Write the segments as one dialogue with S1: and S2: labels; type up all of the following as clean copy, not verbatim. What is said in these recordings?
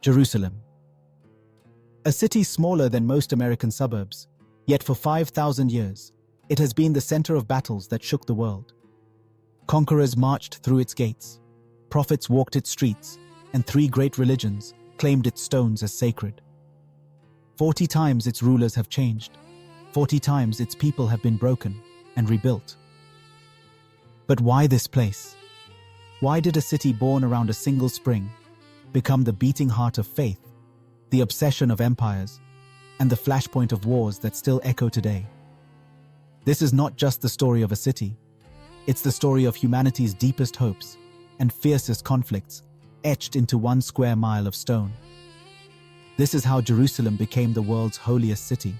S1: Jerusalem. A city smaller than most American suburbs, yet for 5,000 years, it has been the center of battles that shook the world. Conquerors marched through its gates, prophets walked its streets, and 3 great religions claimed its stones as sacred. 40 times its rulers have changed, 40 times its people have been broken and rebuilt. But why this place? Why did a city born around a single spring become the beating heart of faith, the obsession of empires, and the flashpoint of wars that still echo today? This is not just the story of a city. It's the story of humanity's deepest hopes and fiercest conflicts etched into 1 square mile of stone. This is how Jerusalem became the world's holiest city.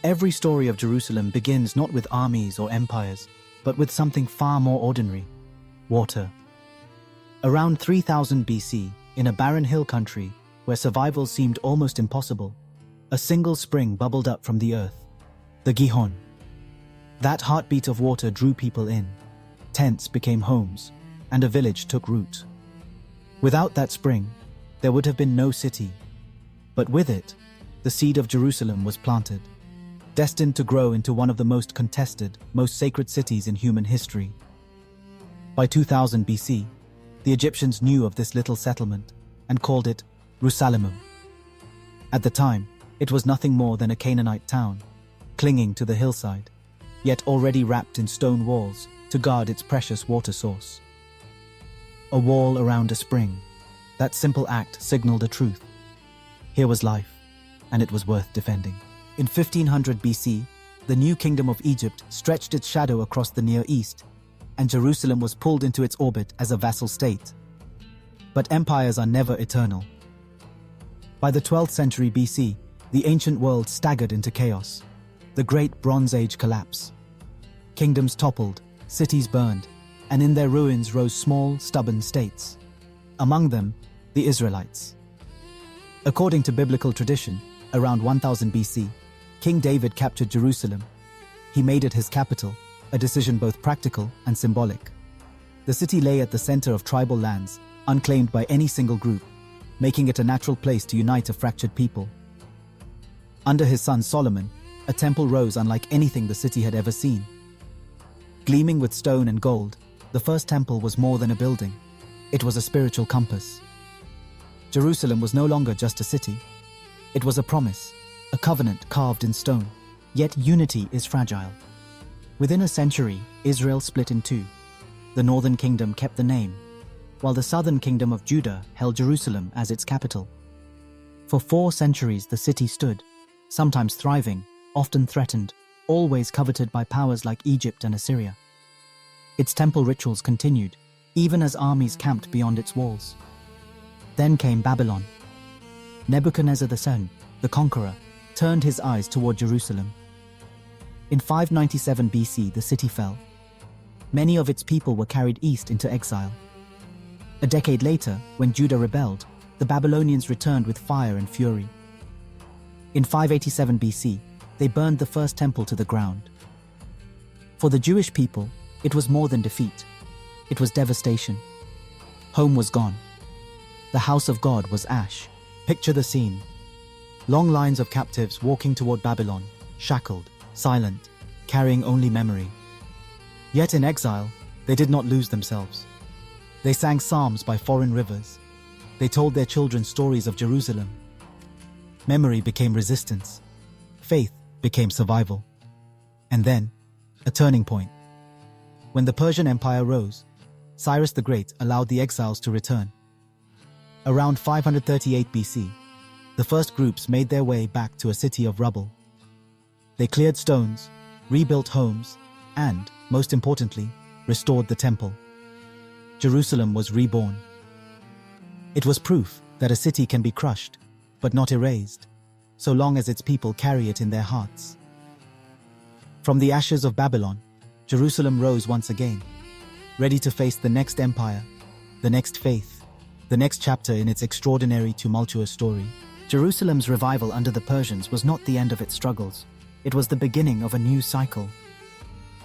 S1: Every story of Jerusalem begins not with armies or empires, but with something far more ordinary: water. Around 3000 BC, in a barren hill country where survival seemed almost impossible, a single spring bubbled up from the earth, the Gihon. That heartbeat of water drew people in, tents became homes, and a village took root. Without that spring, there would have been no city. But with it, the seed of Jerusalem was planted, destined to grow into one of the most contested, most sacred cities in human history. By 2000 BC, the Egyptians knew of this little settlement and called it Jerusalem. At the time, it was nothing more than a Canaanite town, clinging to the hillside, yet already wrapped in stone walls to guard its precious water source. A wall around a spring. That simple act signaled a truth. Here was life, and it was worth defending. In 1500 BC, the new kingdom of Egypt stretched its shadow across the Near East, and Jerusalem was pulled into its orbit as a vassal state. But empires are never eternal. By the 12th century BC, the ancient world staggered into chaos. The Great Bronze Age collapse. Kingdoms toppled, cities burned, and in their ruins rose small, stubborn states. Among them, the Israelites. According to biblical tradition, around 1000 BC, King David captured Jerusalem. He made it his capital, a decision both practical and symbolic. The city lay at the center of tribal lands, unclaimed by any single group, making it a natural place to unite a fractured people. Under his son Solomon, a temple rose unlike anything the city had ever seen. Gleaming with stone and gold, the first temple was more than a building. It was a spiritual compass. Jerusalem was no longer just a city. It was a promise, a covenant carved in stone. Yet unity is fragile. Within a century, Israel split in 2. The northern kingdom kept the name, while the southern kingdom of Judah held Jerusalem as its capital. For 4 centuries the city stood, sometimes thriving, often threatened, always coveted by powers like Egypt and Assyria. Its temple rituals continued, even as armies camped beyond its walls. Then came Babylon. Nebuchadnezzar II, the conqueror, turned his eyes toward Jerusalem. In 597 BC, the city fell. Many of its people were carried east into exile. A decade later, when Judah rebelled, the Babylonians returned with fire and fury. In 587 BC, they burned the first temple to the ground. For the Jewish people, it was more than defeat. It was devastation. Home was gone. The house of God was ash. Picture the scene. Long lines of captives walking toward Babylon, shackled, silent, carrying only memory. Yet in exile, they did not lose themselves. They sang psalms by foreign rivers. They told their children stories of Jerusalem. Memory became resistance. Faith became survival. And then, a turning point. When the Persian Empire rose, Cyrus the Great allowed the exiles to return. Around 538 BC, the first groups made their way back to a city of rubble. They cleared stones, rebuilt homes, and, most importantly, restored the temple. Jerusalem was reborn. It was proof that a city can be crushed, but not erased, so long as its people carry it in their hearts. From the ashes of Babylon, Jerusalem rose once again, ready to face the next empire, the next faith, the next chapter in its extraordinary, tumultuous story. Jerusalem's revival under the Persians was not the end of its struggles. It was the beginning of a new cycle.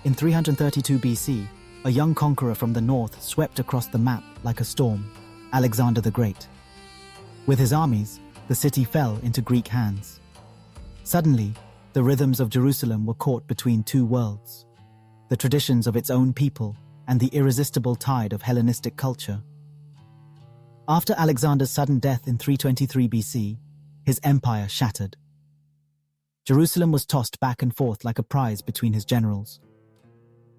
S1: In 332 BC, a young conqueror from the north swept across the map like a storm, Alexander the Great. With his armies, the city fell into Greek hands. Suddenly, the rhythms of Jerusalem were caught between two worlds, the traditions of its own people and the irresistible tide of Hellenistic culture. After Alexander's sudden death in 323 BC, his empire shattered. Jerusalem was tossed back and forth like a prize between his generals.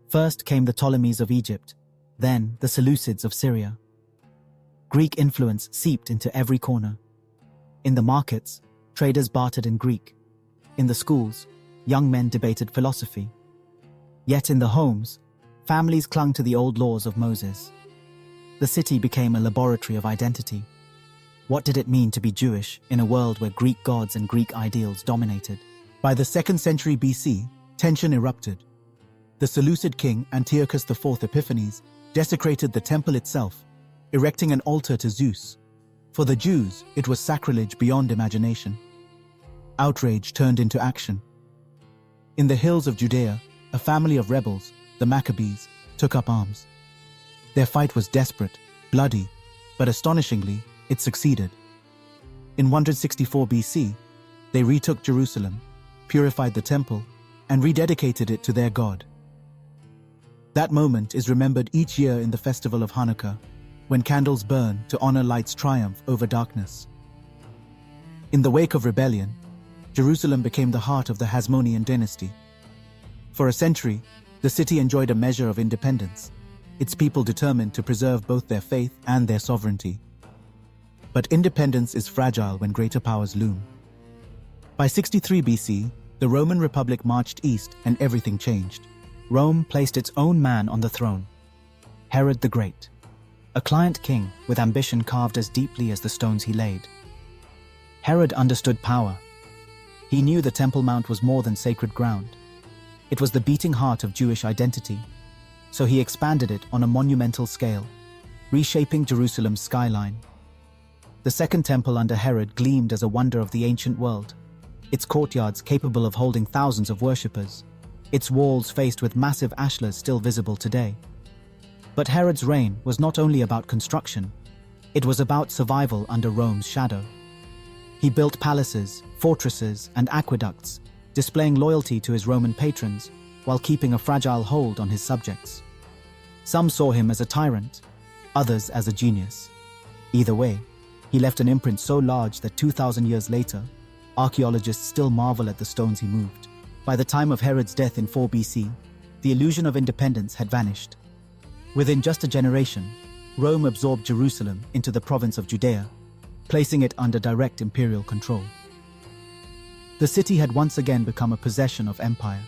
S1: First came the Ptolemies of Egypt, then the Seleucids of Syria. Greek influence seeped into every corner. In the markets, traders bartered in Greek. In the schools, young men debated philosophy. Yet in the homes, families clung to the old laws of Moses. The city became a laboratory of identity. What did it mean to be Jewish in a world where Greek gods and Greek ideals dominated? By the 2nd century BC, tension erupted. The Seleucid king Antiochus IV Epiphanes desecrated the temple itself, erecting an altar to Zeus. For the Jews, it was sacrilege beyond imagination. Outrage turned into action. In the hills of Judea, a family of rebels, the Maccabees, took up arms. Their fight was desperate, bloody, but astonishingly, it succeeded. In 164 BC, they retook Jerusalem, purified the temple, and rededicated it to their God. That moment is remembered each year in the festival of Hanukkah, when candles burn to honor light's triumph over darkness. In the wake of rebellion, Jerusalem became the heart of the Hasmonean dynasty. For a century, the city enjoyed a measure of independence, its people determined to preserve both their faith and their sovereignty. But independence is fragile when greater powers loom. By 63 BC, the Roman Republic marched east and everything changed. Rome placed its own man on the throne, Herod the Great, a client king with ambition carved as deeply as the stones he laid. Herod understood power. He knew the Temple Mount was more than sacred ground. It was the beating heart of Jewish identity, so he expanded it on a monumental scale, reshaping Jerusalem's skyline. The Second Temple under Herod gleamed as a wonder of the ancient world, its courtyards capable of holding thousands of worshippers, its walls faced with massive ashlars still visible today. But Herod's reign was not only about construction, it was about survival under Rome's shadow. He built palaces, fortresses, and aqueducts, displaying loyalty to his Roman patrons while keeping a fragile hold on his subjects. Some saw him as a tyrant, others as a genius. Either way, he left an imprint so large that 2,000 years later, archaeologists still marvel at the stones he moved. By the time of Herod's death in 4 BC, the illusion of independence had vanished. Within just a generation, Rome absorbed Jerusalem into the province of Judea, placing it under direct imperial control. The city had once again become a possession of empire,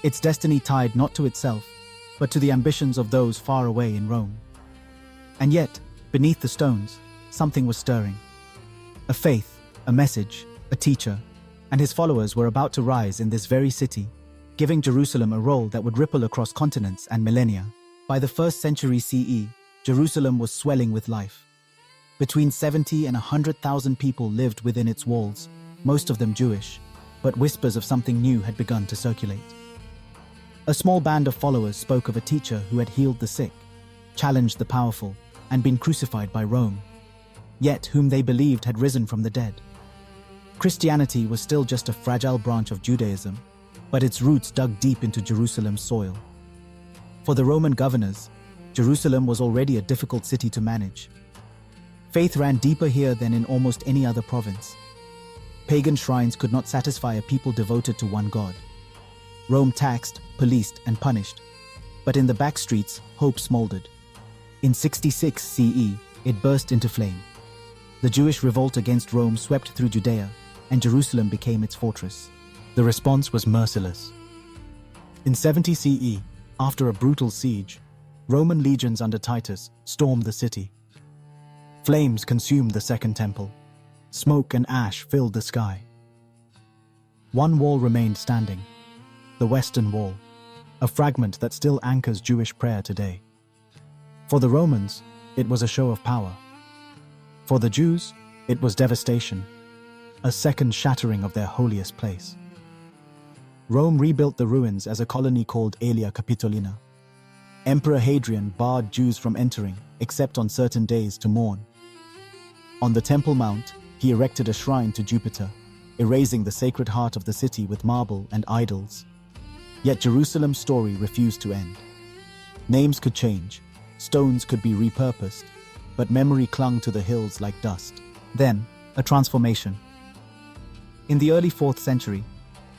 S1: its destiny tied not to itself, but to the ambitions of those far away in Rome. And yet, beneath the stones, something was stirring. A faith, a message, a teacher, and his followers were about to rise in this very city, giving Jerusalem a role that would ripple across continents and millennia. By the 1st century CE, Jerusalem was swelling with life. Between 70 and 100,000 people lived within its walls, most of them Jewish, but whispers of something new had begun to circulate. A small band of followers spoke of a teacher who had healed the sick, challenged the powerful, and been crucified by Rome, yet whom they believed had risen from the dead. Christianity was still just a fragile branch of Judaism, but its roots dug deep into Jerusalem's soil. For the Roman governors, Jerusalem was already a difficult city to manage. Faith ran deeper here than in almost any other province. Pagan shrines could not satisfy a people devoted to one god. Rome taxed, policed, and punished, but in the back streets, hope smoldered. In 66 CE, it burst into flame. The Jewish revolt against Rome swept through Judea, and Jerusalem became its fortress. The response was merciless. In 70 CE, after a brutal siege, Roman legions under Titus stormed the city. Flames consumed the Second Temple. Smoke and ash filled the sky. One wall remained standing, the Western Wall, a fragment that still anchors Jewish prayer today. For the Romans, it was a show of power. For the Jews, it was devastation, a second shattering of their holiest place. Rome rebuilt the ruins as a colony called Aelia Capitolina. Emperor Hadrian barred Jews from entering, except on certain days to mourn. On the Temple Mount, he erected a shrine to Jupiter, erasing the sacred heart of the city with marble and idols. Yet Jerusalem's story refused to end. Names could change, stones could be repurposed, but memory clung to the hills like dust. Then, a transformation. In the early 4th century,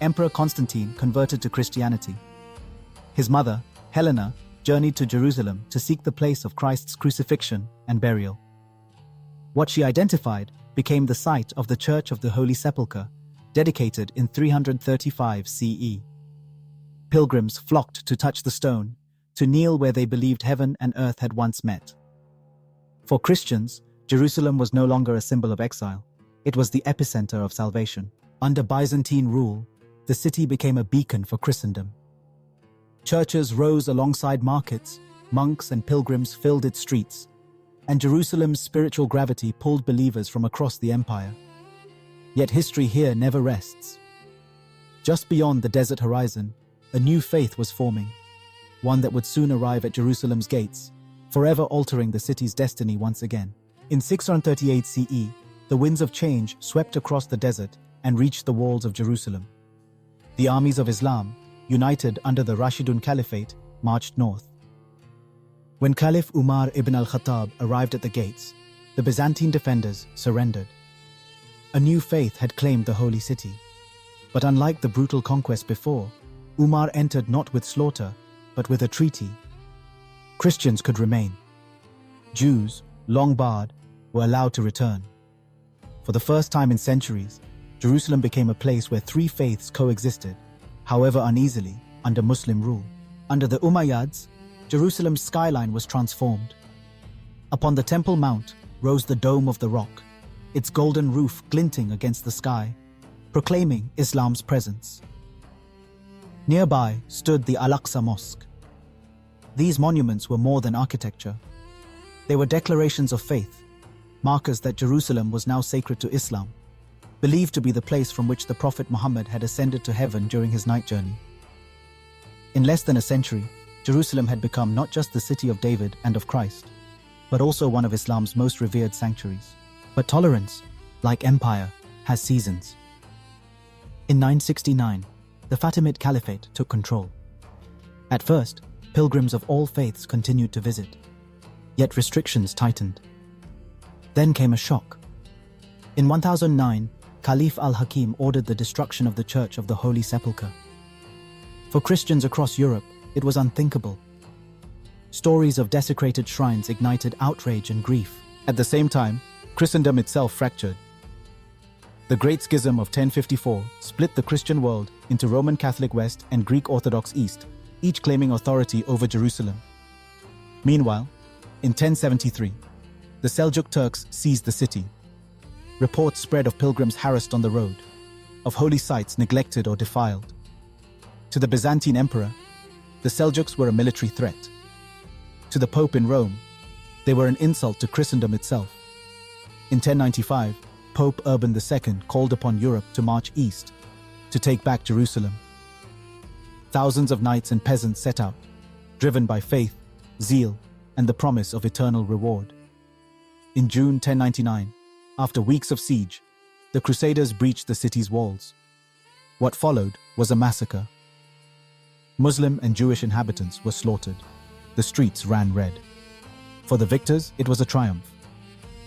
S1: Emperor Constantine converted to Christianity. His mother, Helena, journeyed to Jerusalem to seek the place of Christ's crucifixion and burial. What she identified became the site of the Church of the Holy Sepulchre, dedicated in 335 CE. Pilgrims flocked to touch the stone, to kneel where they believed heaven and earth had once met. For Christians, Jerusalem was no longer a symbol of exile. It was the epicenter of salvation. Under Byzantine rule, the city became a beacon for Christendom. Churches rose alongside markets, monks and pilgrims filled its streets, and Jerusalem's spiritual gravity pulled believers from across the empire. Yet history here never rests. Just beyond the desert horizon, a new faith was forming, one that would soon arrive at Jerusalem's gates, forever altering the city's destiny once again. In 638 CE, the winds of change swept across the desert and reached the walls of Jerusalem. The armies of Islam, united under the Rashidun Caliphate, marched north. When Caliph Umar ibn al-Khattab arrived at the gates, the Byzantine defenders surrendered. A new faith had claimed the holy city. But unlike the brutal conquest before, Umar entered not with slaughter, but with a treaty. Christians could remain. Jews, long barred, were allowed to return. For the first time in centuries, Jerusalem became a place where three faiths coexisted, however uneasily, under Muslim rule. Under the Umayyads, Jerusalem's skyline was transformed. Upon the Temple Mount rose the Dome of the Rock, its golden roof glinting against the sky, proclaiming Islam's presence. Nearby stood the Al-Aqsa Mosque. These monuments were more than architecture. They were declarations of faith, markers that Jerusalem was now sacred to Islam, believed to be the place from which the Prophet Muhammad had ascended to heaven during his night journey. In less than a century, Jerusalem had become not just the city of David and of Christ, but also one of Islam's most revered sanctuaries. But tolerance, like empire, has seasons. In 969, the Fatimid Caliphate took control. At first, pilgrims of all faiths continued to visit, yet restrictions tightened. Then came a shock. In 1009, Caliph al-Hakim ordered the destruction of the Church of the Holy Sepulchre. For Christians across Europe, it was unthinkable. Stories of desecrated shrines ignited outrage and grief. At the same time, Christendom itself fractured. The Great Schism of 1054 split the Christian world into Roman Catholic West and Greek Orthodox East, each claiming authority over Jerusalem. Meanwhile, in 1073, the Seljuk Turks seized the city. Reports spread of pilgrims harassed on the road, of holy sites neglected or defiled. To the Byzantine emperor, the Seljuks were a military threat. To the Pope in Rome, they were an insult to Christendom itself. In 1095, Pope Urban II called upon Europe to march east, to take back Jerusalem. Thousands of knights and peasants set out, driven by faith, zeal, and the promise of eternal reward. In June 1099, after weeks of siege, the Crusaders breached the city's walls. What followed was a massacre. Muslim and Jewish inhabitants were slaughtered. The streets ran red. For the victors, it was a triumph.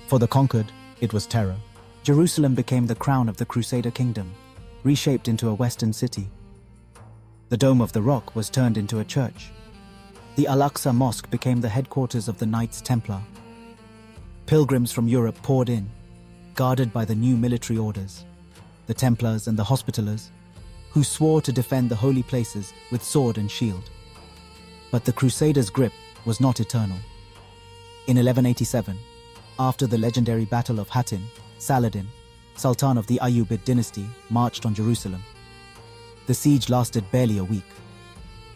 S1: For the conquered, it was terror. Jerusalem became the crown of the Crusader kingdom, reshaped into a Western city. The Dome of the Rock was turned into a church. The Al-Aqsa Mosque became the headquarters of the Knights Templar. Pilgrims from Europe poured in, guarded by the new military orders, the Templars and the Hospitallers, who swore to defend the holy places with sword and shield. But the Crusaders' grip was not eternal. In 1187, after the legendary Battle of Hattin, Saladin, Sultan of the Ayyubid dynasty, marched on Jerusalem. The siege lasted barely a week.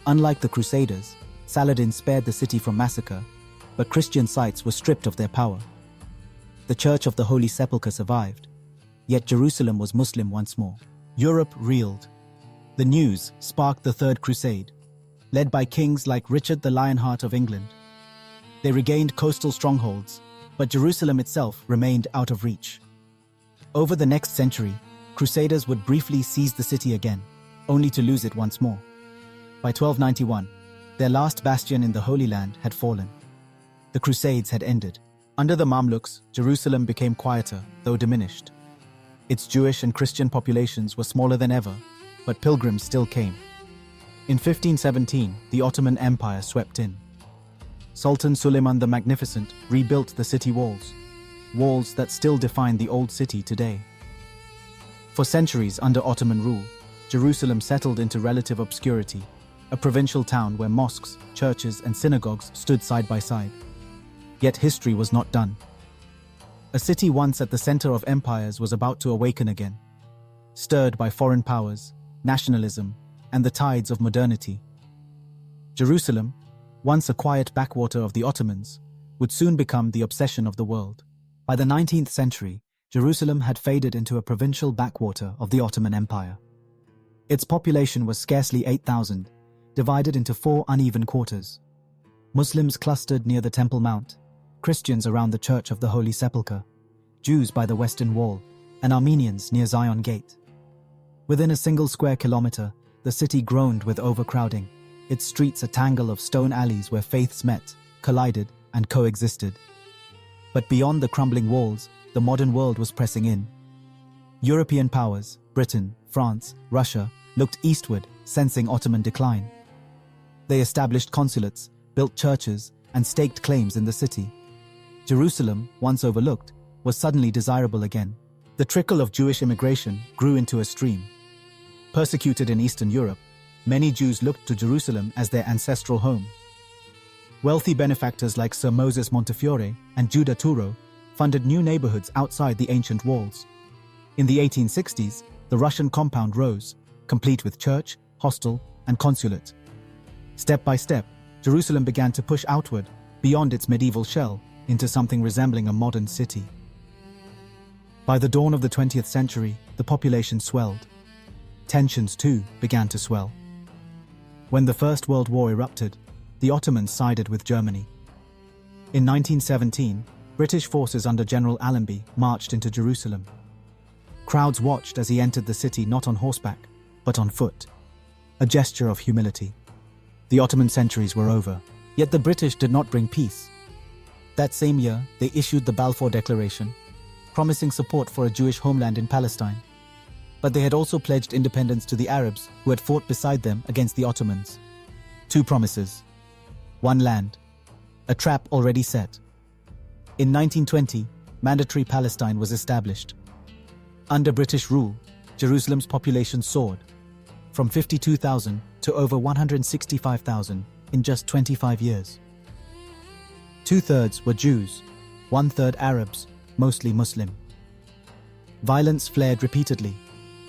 S1: Unlike the Crusaders, Saladin spared the city from massacre, but Christian sites were stripped of their power. The Church of the Holy Sepulchre survived, yet Jerusalem was Muslim once more. Europe reeled. The news sparked the Third Crusade, led by kings like Richard the Lionheart of England. They regained coastal strongholds, but Jerusalem itself remained out of reach. Over the next century, Crusaders would briefly seize the city again, only to lose it once more. By 1291, their last bastion in the Holy Land had fallen. The Crusades had ended. Under the Mamluks, Jerusalem became quieter, though diminished. Its Jewish and Christian populations were smaller than ever, but pilgrims still came. In 1517, the Ottoman Empire swept in. Sultan Suleiman the Magnificent rebuilt the city walls, walls that still define the old city today. For centuries under Ottoman rule, Jerusalem settled into relative obscurity, a provincial town where mosques, churches, and synagogues stood side by side. Yet history was not done. A city once at the center of empires was about to awaken again, stirred by foreign powers, nationalism, and the tides of modernity. Jerusalem, once a quiet backwater of the Ottomans, would soon become the obsession of the world. By the 19th century, Jerusalem had faded into a provincial backwater of the Ottoman Empire. Its population was scarcely 8,000, divided into 4 uneven quarters. Muslims clustered near the Temple Mount, Christians around the Church of the Holy Sepulchre, Jews by the Western Wall, and Armenians near Zion Gate. Within a single square kilometer, the city groaned with overcrowding, its streets a tangle of stone alleys where faiths met, collided, and coexisted. But beyond the crumbling walls, the modern world was pressing in. European powers, Britain, France, Russia, looked eastward, sensing Ottoman decline. They established consulates, built churches, and staked claims in the city. Jerusalem, once overlooked, was suddenly desirable again. The trickle of Jewish immigration grew into a stream. Persecuted in Eastern Europe, many Jews looked to Jerusalem as their ancestral home. Wealthy benefactors like Sir Moses Montefiore and Judah Turo funded new neighborhoods outside the ancient walls. In the 1860s, the Russian compound rose, complete with church, hostel, and consulate. Step by step, Jerusalem began to push outward, beyond its medieval shell, into something resembling a modern city. By the dawn of the 20th century, the population swelled. Tensions, too, began to swell. When the First World War erupted, the Ottomans sided with Germany. In 1917, British forces under General Allenby marched into Jerusalem. Crowds watched as he entered the city not on horseback, but on foot, a gesture of humility. The Ottoman centuries were over, yet the British did not bring peace. That same year, they issued the Balfour Declaration, promising support for a Jewish homeland in Palestine. But they had also pledged independence to the Arabs who had fought beside them against the Ottomans. 2 promises. 1 land. A trap already set. In 1920, mandatory Palestine was established. Under British rule, Jerusalem's population soared, from 52,000 to over 165,000 in just 25 years. 2/3 were Jews, 1/3 Arabs, mostly Muslim. Violence flared repeatedly.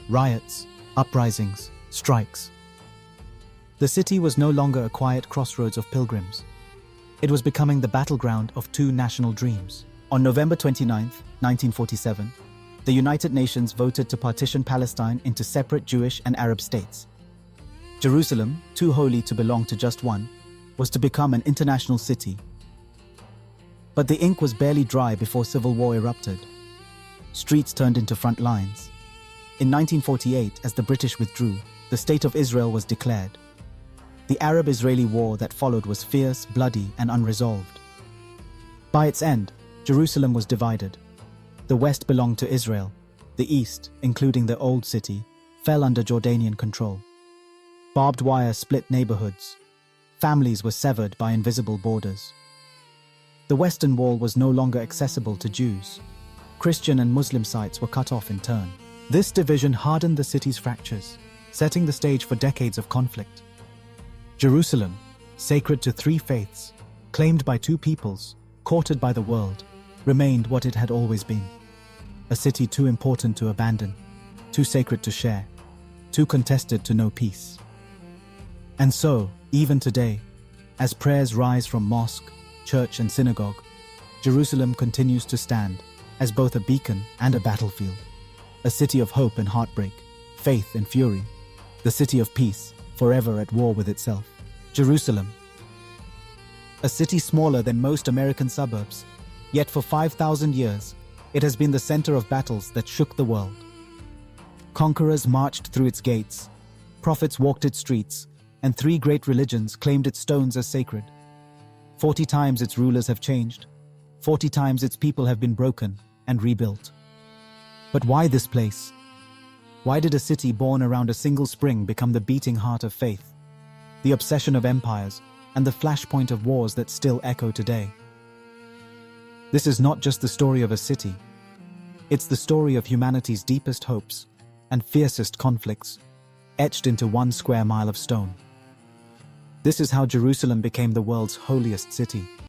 S1: Riots, uprisings, strikes. The city was no longer a quiet crossroads of pilgrims. It was becoming the battleground of 2 national dreams. On November 29, 1947, the United Nations voted to partition Palestine into separate Jewish and Arab states. Jerusalem, too holy to belong to just one, was to become an international city. But the ink was barely dry before civil war erupted. Streets turned into front lines. In 1948, as the British withdrew, the State of Israel was declared. The Arab-Israeli war that followed was fierce, bloody, and unresolved. By its end, Jerusalem was divided. The west belonged to Israel. The east, including the Old City, fell under Jordanian control. Barbed wire split neighborhoods. Families were severed by invisible borders. The Western Wall was no longer accessible to Jews. Christian and Muslim sites were cut off in turn. This division hardened the city's fractures, setting the stage for decades of conflict. Jerusalem, sacred to 3 faiths, claimed by 2 peoples, courted by the world, remained what it had always been. A city too important to abandon, too sacred to share, too contested to know peace. And so, even today, as prayers rise from mosque, church, and synagogue, Jerusalem continues to stand as both a beacon and a battlefield. A city of hope and heartbreak, faith and fury, the city of peace, forever at war with itself. Jerusalem. A city smaller than most American suburbs, Yet for 5,000 years, it has been the center of battles that shook the world. Conquerors marched through its gates, prophets walked its streets, and 3 great religions claimed its stones as sacred. 40 times its rulers have changed, 40 times its people have been broken and rebuilt. But why this place? Why did a city born around a single spring become the beating heart of faith, the obsession of empires, and the flashpoint of wars that still echo today? This is not just the story of a city. It's the story of humanity's deepest hopes and fiercest conflicts, etched into 1 square mile of stone. This is how Jerusalem became the world's holiest city.